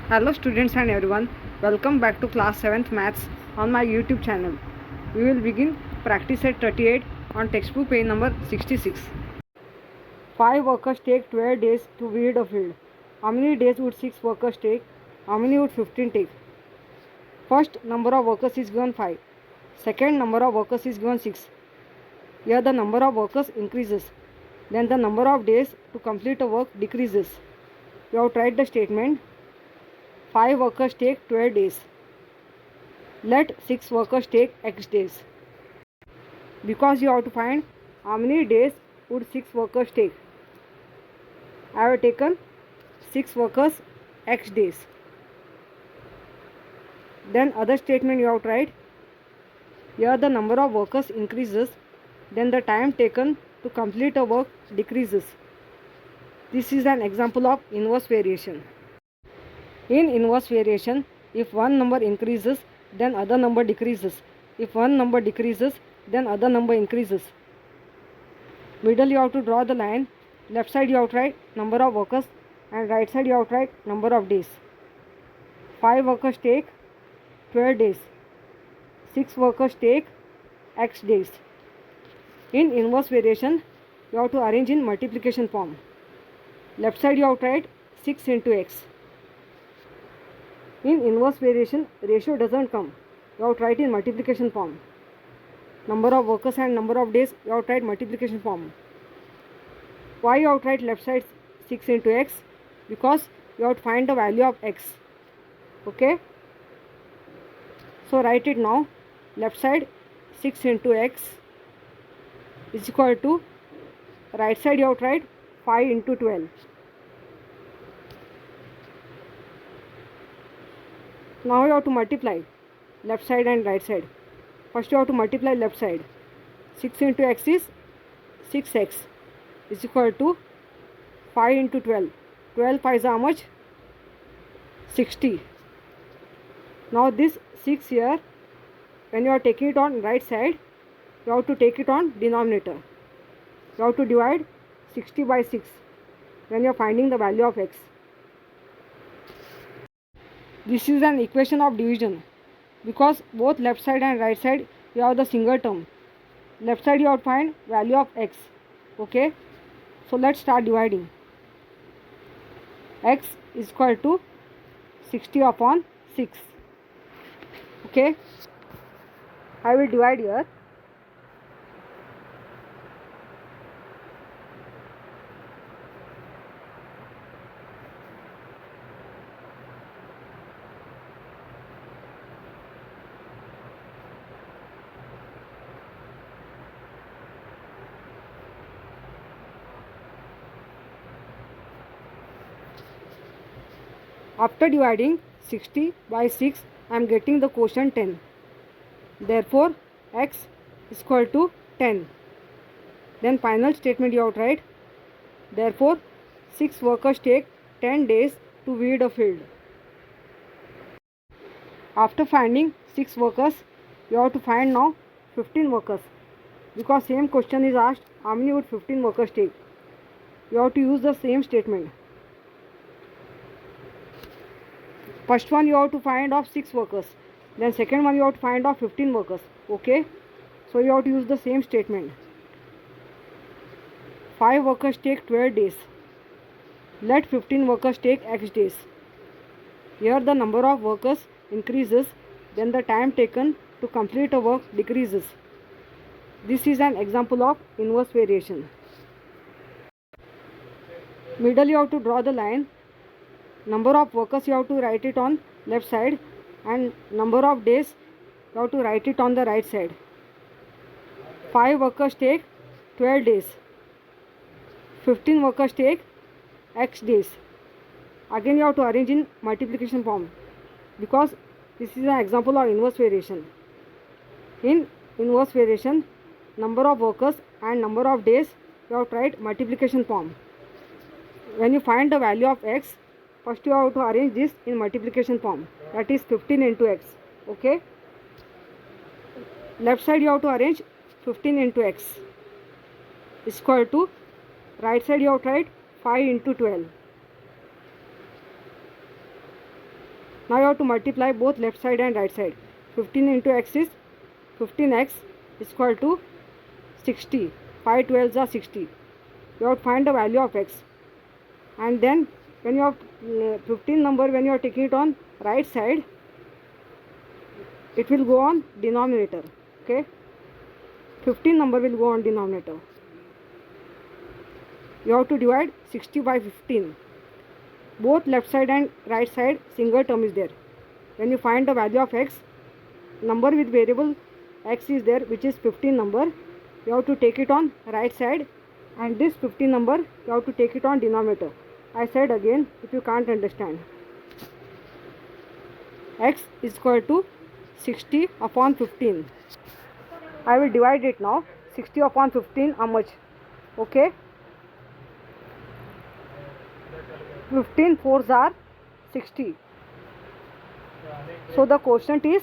Hello students and everyone, welcome back to class 7th maths on my YouTube channel. We will begin practice at 38 on textbook page number 66. 5 workers take 12 days to weed a field. How many days would 6 workers take? How many would 15 take? First number of workers is given 5. Second number of workers is given 6. Here the number of workers increases. Then the number of days to complete a work decreases. You have tried the statement. 5 workers take 12 days. Let 6 workers take X days. Because you have to find how many days would 6 workers take. I have taken 6 workers X days. Then other statement you have tried. Here the number of workers increases. Then the time taken to complete a work decreases. This is an example of inverse variation. In inverse variation, if one number increases, then other number decreases. If one number decreases, then other number increases. Middle you have to draw the line. Left side you have to write number of workers and right side you have to write number of days. 5 workers take 12 days. 6 workers take X days. In inverse variation, you have to arrange in multiplication form. Left side you have to write 6 into X. In inverse variation, ratio doesn't come. You have to write in multiplication form. Number of workers and number of days, you have to write multiplication form. Why you have to write left side 6 into X? Because you have to find the value of X. Okay? So write it now. Left side 6 into X is equal to, right side you have to write 5 into 12. Now you have to multiply left side and right side. First you have to multiply left side. 6 into X is 6X is equal to 5 into 12. 12 5 is how much? 60. Now this 6 here, when you are taking it on right side, you have to take it on denominator. You have to divide 60 by 6 when you are finding the value of X. This is an equation of division because both left side and right side you have the single term. Left side you have to find value of X. Okay, so let's start dividing. X is equal to 60 upon 6. Okay, I will divide here. After dividing 60 by 6, I am getting the quotient 10. Therefore, X is equal to 10. Then final statement you have to write. Therefore, 6 workers take 10 days to weed a field. After finding 6 workers, you have to find now 15 workers. Because same question is asked, how many would 15 workers take? You have to use the same statement. First one you have to find of 6 workers. Then second one you have to find of 15 workers. Okay. So you have to use the same statement. 5 workers take 12 days. Let 15 workers take X days. Here the number of workers increases. Then the time taken to complete a work decreases. This is an example of inverse variation. Middle you have to draw the line. Number of workers you have to write it on left side and number of days you have to write it on the right side. 5 workers take 12 days. 15 workers take X days. Again you have to arrange in multiplication form because this is an example of inverse variation. In inverse variation, number of workers and number of days you have to write multiplication form. When you find the value of X, first you have to arrange this in multiplication form, that is 15 into X. Okay, left side you have to arrange 15 into X is equal to, right side you have to write 5 into 12. Now you have to multiply both left side and right side. 15 into x is 15x is equal to 60. 5 12s are 60. You have to find the value of x. And then when you have 15 number, when you are taking it on right side, it will go on denominator. Okay, 15 number will go on denominator. You have to divide 60 by 15. Both left side and right side single term is there. When you find the value of x, number with variable x is there, which is 15 number. You have to take it on right side, and this 15 number you have to take it on denominator. I said again, if you can't understand, x is equal to 60 upon 15. I will divide it now. 60 upon 15, how much? Okay, 15 4s are 60. So the quotient is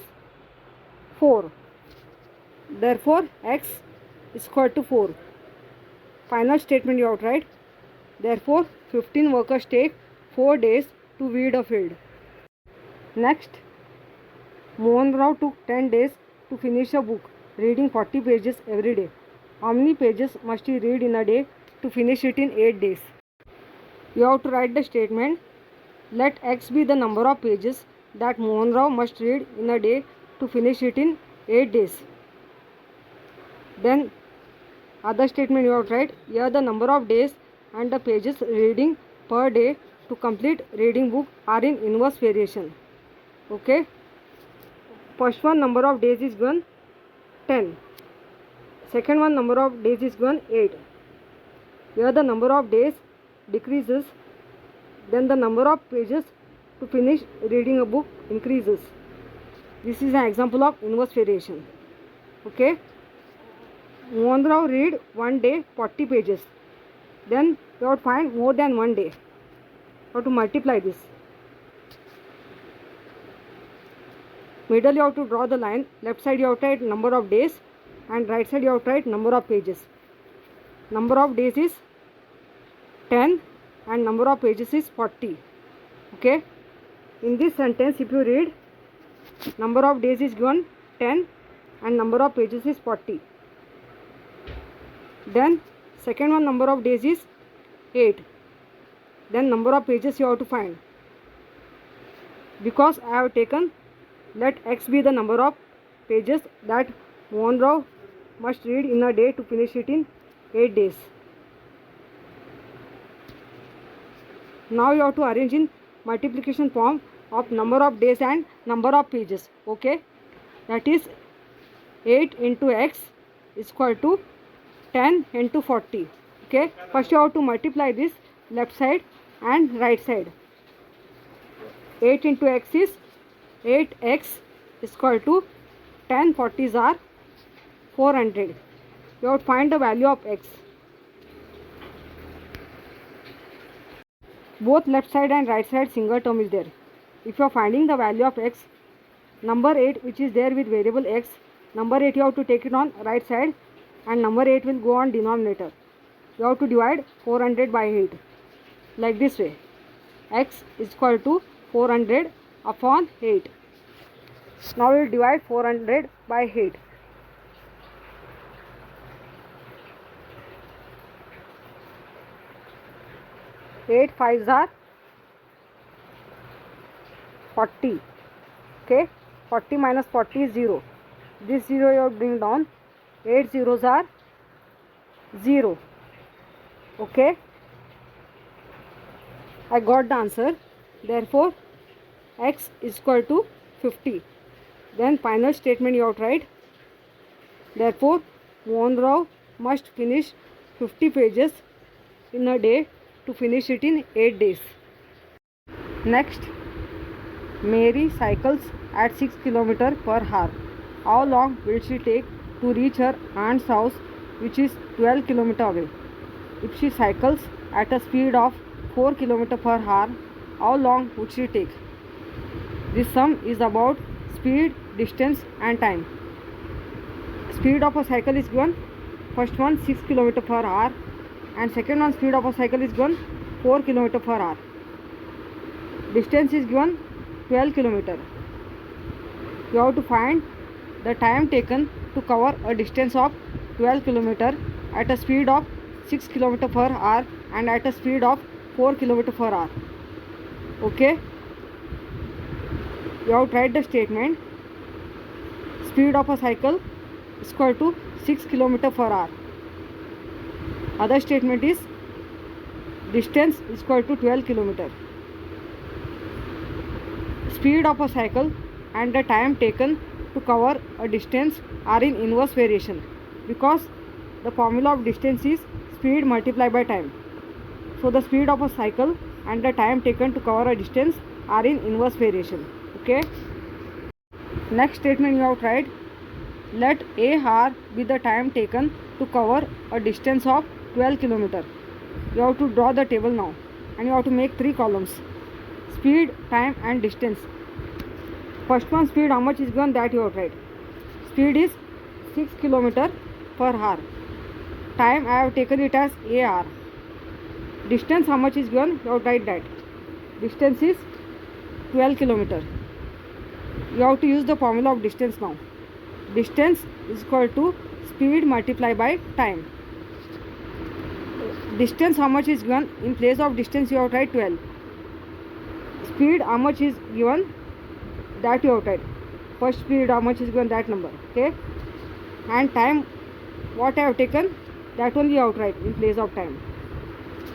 4. Therefore x is equal to 4. Final statement you have to write. Therefore 15 workers take 4 days to weed a field. Next, Mohan Rao took 10 days to finish a book, reading 40 pages every day. How many pages must he read in a day to finish it in 8 days? You have to write the statement. Let x be the number of pages that Mohan Rao must read in a day to finish it in 8 days. Then other statement you have to write. Here the number of days and the pages reading per day to complete reading book are in inverse variation. Okay. First one, number of days is given 10. Second one, number of days is given 8. Here the number of days decreases, then the number of pages to finish reading a book increases. This is an example of inverse variation. Okay. Mohan Rao read one day 40 pages. Then you have to find more than one day. You have to multiply this. Middle you have to draw the line. Left side you have to write number of days, and right side you have to write number of pages. Number of days is 10 and number of pages is 40. Okay. In this sentence, if you read, number of days is given 10 and number of pages is 40. Then second one, number of days is 8. Then number of pages you have to find. Because I have taken, let x be the number of pages that Mohan Rao must read in a day to finish it in 8 days. Now you have to arrange in multiplication form of number of days and number of pages. Okay, that is 8 into x is equal to 10 into 40. Okay, first you have to multiply this left side and right side. 8 into x is 8x is equal to 10 40s are 400. You have to find the value of x. Both left side and right side single term is there. If you are finding the value of x, number 8 which is there with variable x, number 8 you have to take it on right side and number 8 will go on denominator. You have to divide 400 by 8 like this way. X is equal to 400 upon 8. Now we will divide 400 by 8. Eight fives are 40. Okay, 40 minus 40 is 0. This 0 you have to bring down. 8 zeros are 0. Okay, I got the answer. Therefore x is equal to 50. Then final statement you have to write. Therefore Mohan Rao must finish 50 pages in a day to finish it in 8 days. Next, Mary cycles at 6 km per hour. How long will she take to reach her aunt's house, which is 12 km away? If she cycles at a speed of 4 km per hour, how long would she take? This sum is about speed, distance and time. Speed of a cycle is given. First one 6 km per hour and second one speed of a cycle is given 4 km per hour. Distance is given 12 kilometer. You have to find the time taken to cover a distance of 12 kilometer at a speed of 6 kilometer per hour and at a speed of 4 kilometer per hour. Okay, you have to write the statement. Speed of a cycle is equal to 6 kilometer per hour. Other statement is distance is equal to 12 kilometer. Speed of a cycle and the time taken to cover a distance are in inverse variation because the formula of distance is speed multiplied by time. So the speed of a cycle and the time taken to cover a distance are in inverse variation. Okay. Next statement you have tried. Let a hour be the time taken to cover a distance of 12 kilometer. You have to draw the table now and you have to make 3 columns. Speed, time and distance. First one, speed, how much is given, that you have tried. Speed is 6 kilometer per hour. Time I have taken it as a hour. Distance how much is given, you have to write that. Distance is 12 kilometer. You have to use the formula of distance now. Distance is equal to speed multiplied by time. Distance how much is given, in place of distance you have to write 12. Speed how much is given, that you have to write. First speed how much is given, that number. Okay. And time what I have taken, that only you have to write in place of time.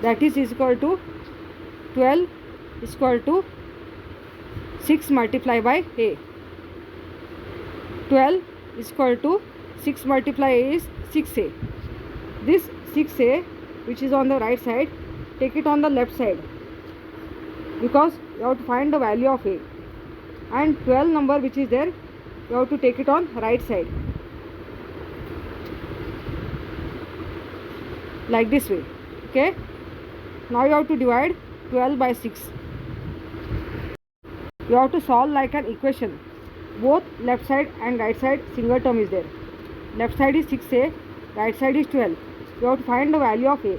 That is equal to 12 is equal to 6 multiplied by a. 12 is equal to 6 multiplied a is 6a. This 6a which is on the right side, take it on the left side because you have to find the value of a. And 12 number which is there, you have to take it on right side. Like this way. Okay. Now you have to divide 12 by 6. You have to solve like an equation. Both left side and right side single term is there. Left side is 6a, right side is 12. You have to find the value of a.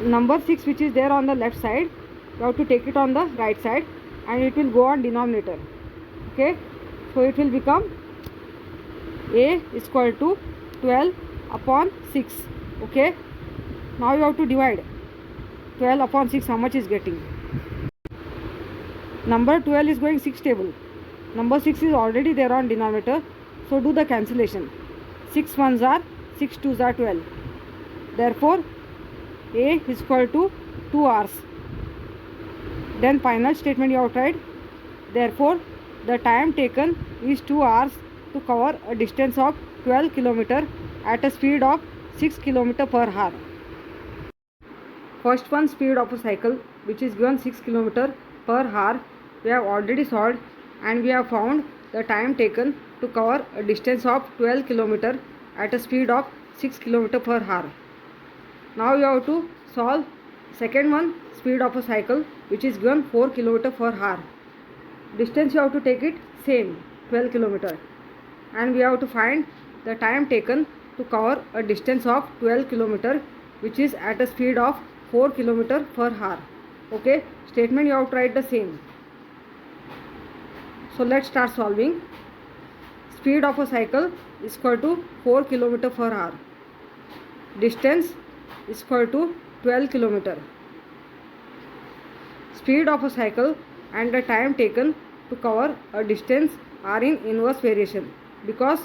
Number 6 which is there on the left side, you have to take it on the right side and it will go on denominator. Okay. So it will become a is equal to 12 upon 6. Okay. Now you have to divide 12 upon 6, how much is getting. Number 12 is going 6 table. Number 6 is already there on denominator. So do the cancellation. 6 ones are 6 twos are 12. Therefore a is equal to 2 hours. Then final statement you have tried. Therefore the time taken is 2 hours to cover a distance of 12 kilometer at a speed of 6 kilometer per hour. First one, speed of a cycle which is given 6 kilometer per hour, we have already solved and we have found the time taken to cover a distance of 12 kilometer at a speed of 6 kilometer per hour. Now you have to solve second one, speed of a cycle which is given 4 kilometer per hour. Distance you have to take it same, 12 kilometer, and we have to find the time taken to cover a distance of 12 kilometer which is at a speed of 4 kilometer per hour. Okay, statement you have to write the same. So let's start solving. Speed of a cycle is equal to 4 kilometer per hour. Distance is equal to 12 kilometer. Speed of a cycle and the time taken to cover a distance are in inverse variation because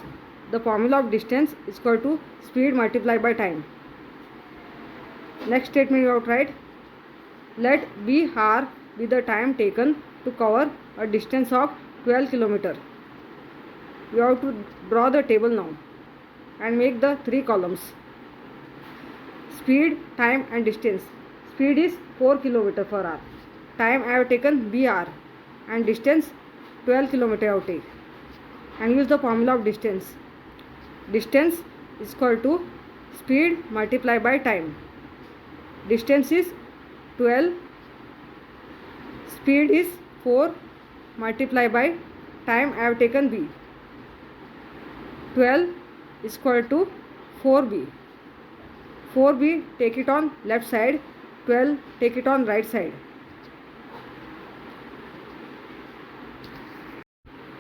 the formula of distance is equal to speed multiplied by time. Next statement you have to write. Let b hour be the time taken to cover a distance of 12 kilometer. You have to draw the table now and make the 3 columns. Speed, time and distance. Speed is 4 kilometer per hour. Time I have taken b hour and distance 12 kilometer I have taken, and use the formula of distance. Distance is equal to speed multiplied by time. Distance is 12, speed is 4 multiplied by time I have taken b. 12 is equal to 4b. 4b take it on left side, 12 take it on right side.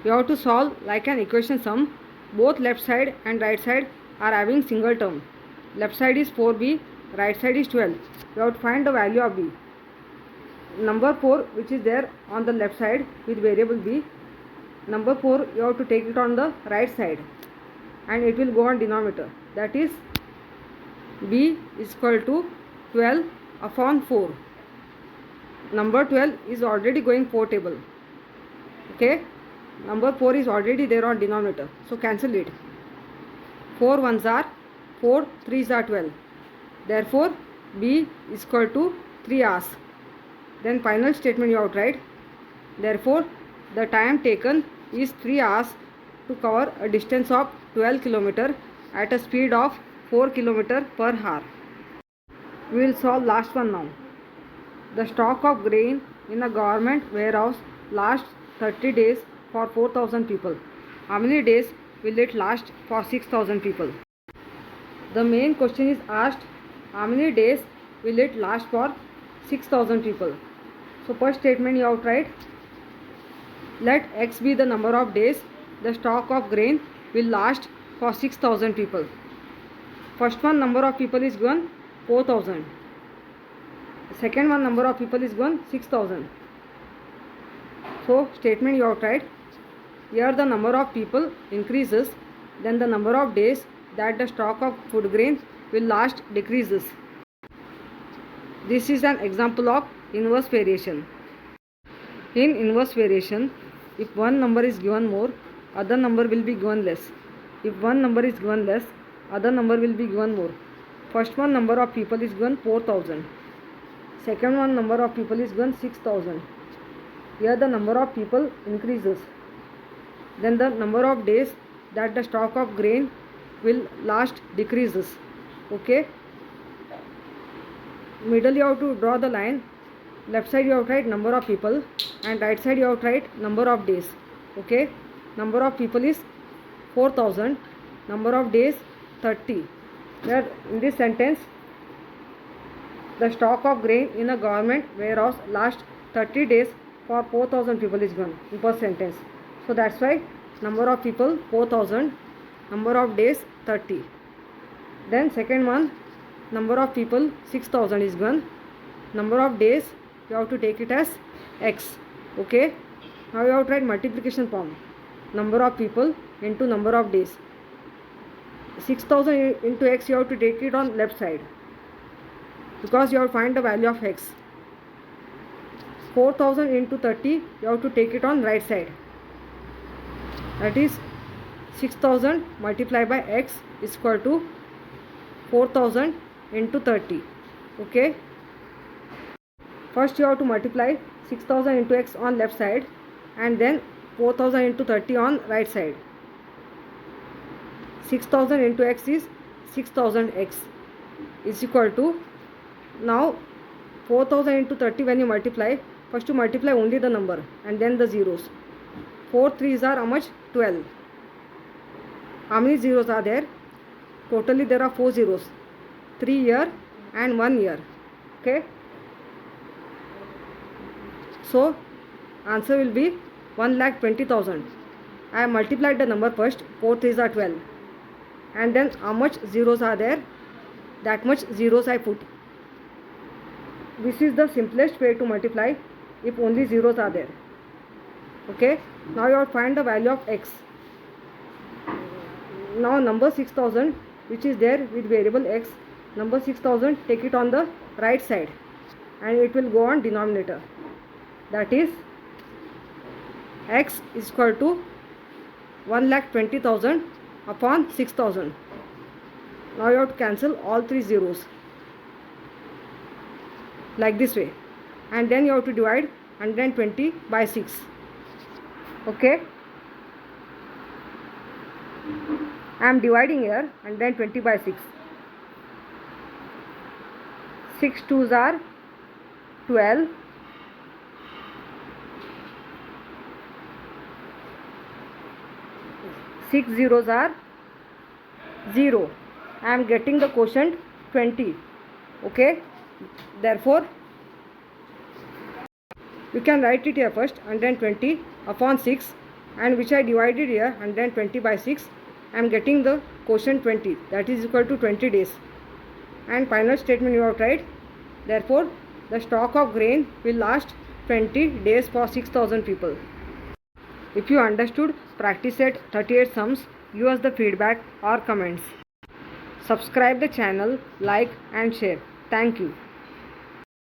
You have to solve like an equation sum. Both left side and right side are having single term. Left side is 4b, right side is 12. You have to find the value of b. Number 4 which is there on the left side with variable b. Number 4 you have to take it on the right side and it will go on denominator. That is b is equal to 12 upon 4. Number 12 is already going 4 table. Okay. Number 4 is already there on denominator. So cancel it. 4 ones are 4, 3s are 12. Therefore, b is equal to 3 hours. Then final statement you have to write. Therefore, the time taken is 3 hours to cover a distance of 12 km at a speed of 4 km per hour. We will solve last one now. The stock of grain in a government warehouse lasts 30 days for 4,000 people. How many days will it last for 6,000 people? The main question is asked, how many days will it last for 6,000 people? So first statement you have to write, let x be the number of days the stock of grain will last for 6,000 people. First one number of people is given 4,000. Second one number of people is given 6,000. So statement you have to write, here the number of people increases, then the number of days that the stock of food grain will last decreases. This is an example of inverse variation. In inverse variation, if one number is given more, other number will be given less. If one number is given less, other number will be given more. First one number of people is given 4,000. Second one number of people is given 6,000. Here the number of people increases. Then the number of days that the stock of grain will last decreases. Okay. Middle you have to draw the line. Left side you have to write number of people and right side you have to write number of days. Okay. Number of people is 4,000. Number of days 30. Here in this sentence, the stock of grain in a government warehouse lasts 30 days for 4,000 people is given in first sentence. So that's why number of people 4,000, number of days 30. Then second one, number of people 6,000 is given. Number of days you have to take it as x. Okay. Now you have to write multiplication form. Number of people into number of days. 6,000 into x you have to take it on left side because you have to find the value of x. 4,000 into 30 you have to take it on right side. That is 6,000 multiplied by x is equal to 4,000 into 30. Okay. First you have to multiply 6,000 into x on left side and then 4,000 into 30 on right side. 6,000 into x is 6,000x is equal to, now 4,000 into 30 when you multiply, first you multiply only the number and then the zeros. 4 3s are how much? 12. How many zeros are there? Totally there are 4 zeros. 3 year and 1 year. Okay. So answer will be 1,20,000. I have multiplied the number first. 4 3s are 12. And then how much zeros are there? That much zeros I put. This is the simplest way to multiply if only zeros are there. Okay. Now you have to find the value of x. Now number 6,000 which is there with variable x, number 6,000 take it on the right side and it will go on denominator. That is x is equal to 1,20,000 upon 6,000. Now you have to cancel all 3 zeros like this way and then you have to divide 120 by 6. Okay. I am dividing here 120 by 6. 6 2s are 12. 6 zeros are 0. I am getting the quotient 20. Okay. Therefore, you can write it here first 120 upon 6. and which I divided here 120 by 6. I am getting the quotient 20, that is equal to 20 days. And final statement you have tried. Therefore, the stock of grain will last 20 days for 6,000 people. If you understood practice set 38 sums, give us the feedback or comments. Subscribe the channel, like and share. Thank you.